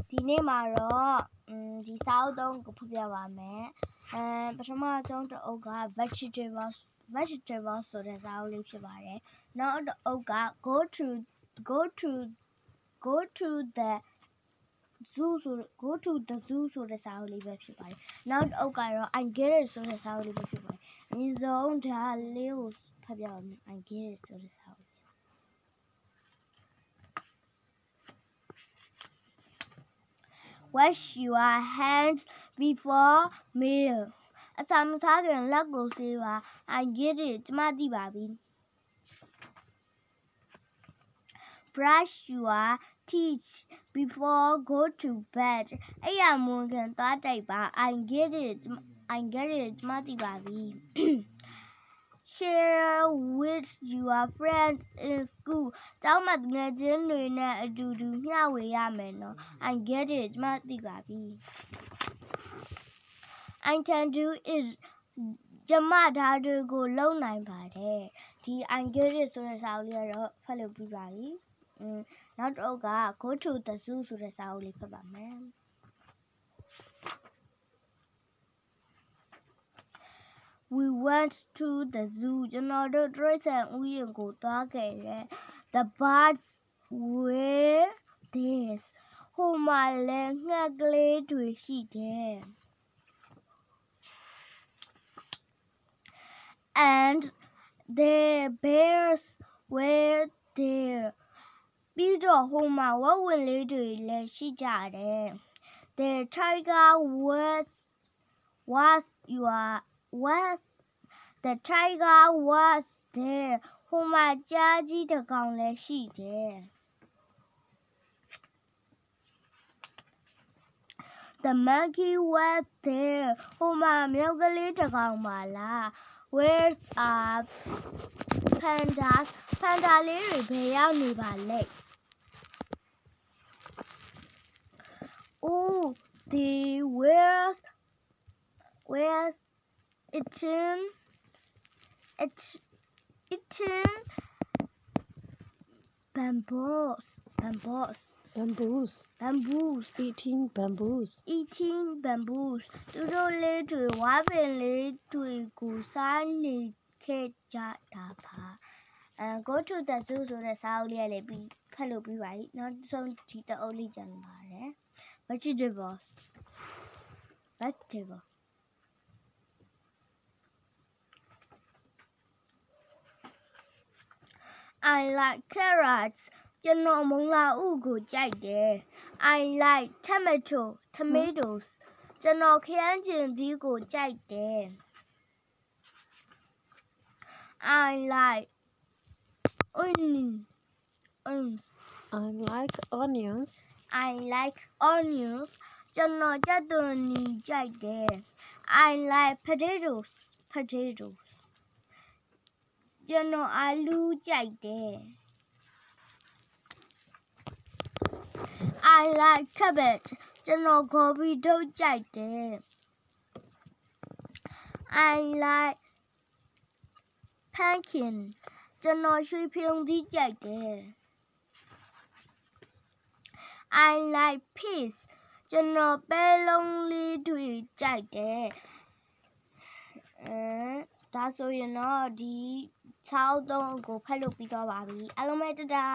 ဒီနေ့မှာတော့ဒီစာအုပ်သုံးကိုဖတ်ပြပါမယ်ပထမဆုံးတစ်အုပ်က vegetable ဆိုတဲ့စာအုပ်လေးဖြစ်ပါတယ်နောက်တစ်အုပ်က go to the zoo ဆိုတဲ့စာအုပ်လေးပဲဖြစ်ပါတယ်နောက်တစ်အုပ်ကတော့ I get it ဆိုတဲ့စာအုပ်လေးပဲဖြစ်ပါတယ်အရင်ဆုံးဒါလေးကိုဖတ်ပြပါမယ် I get it ဆိုတဲ့စာအုပ်Wash your hands before meal. အစာမစားခင်လက်ကိုဆေးပါ I get it ကျမသိပါပြီ Brush your teeth before go to bed. အိပ်ယာမွန်ခင်သွားတိုက်ပါ I get it ကျမသိပါပြီ Share with your friends in school. ကျောင်းမှာငယ်ချင်းတွေနဲ့အတူတူမျှဝေရမယ်နော် I get it ကျမသိပါပြီ I can do it ကျမဒါတွေကိုလုပ်နိုင်ပါတယ်ဒီ I get it ဆိုတဲ့စာအုပ်လေးကတော့ဖတ်လို့ပြီးပါပြီနောက်တစ်အုပ်က go to the zoo ဆိုတဲ့စာအုပ်လေးဖတ်ပါမယ်We went to the zoo ကျွန်တော်တို့တိရစ္ဆာန်ဥယျာဉ်ကိုသွားခဲ့တယ် The birds were there ဟိုမှာလည်းငှက်ကလေးတွေရှိတယ် And the bears were there ပြီးတော့ဟိုမှာဝက်ဝံလေးတွေလည်းရှိကြတယ် The tiger was there ဟိုမှာကြားကြီးတစ်ကောင်လည်းရှိတယ် The monkey was there ဟိုမှာမြောက်ကလေးတစ်ကောင်ပါလား Where are pandas ပန်ဒါလေးတွေဘယ်ရောက်နေပါလဲ Oh they were eating bamboos eating bamboos သူတို့လေးတွေဝါပင်လေးတွေကိုစားနေခဲ့ကြတာပါ go to the zoo ဆိုတဲ့စာအုပ်လေးလေးပြီးဖတ်လို့ပြီးပါပြီနောက်ဆုံးဒီတအုပ်လေးကျန်ပါတယ် vegetable I like carrots ကျွန်တော်မုံလာဥကိုကြိုက်တယ် I like tomatoes ကျွန်တော်ခရမ်းချဉ်သီးကိုကြိုက်တယ် I like onions ကျွန်တော်ကြက်သွန်နီကြိုက်တယ် I like potatoes ကျွန်တော်အာလူးကြိုက်တယ် I like cabbage ကျွန်တော်ဂေါ်ဖီထုပ်ကြိုက်တယ် I like pumpkin ကျွန်တော်ရွှေဖရုံသီးကြိုက်တယ် I like peas ကျွန်တော်ပဲလုံးလေးတွေကြိုက်တယ်ဒါဆိုရင်တော့ဒီစာအုပ်သုံးကိုဖတ်လို့ပြီးသွားပါပြီအားလုံးပဲတဒါ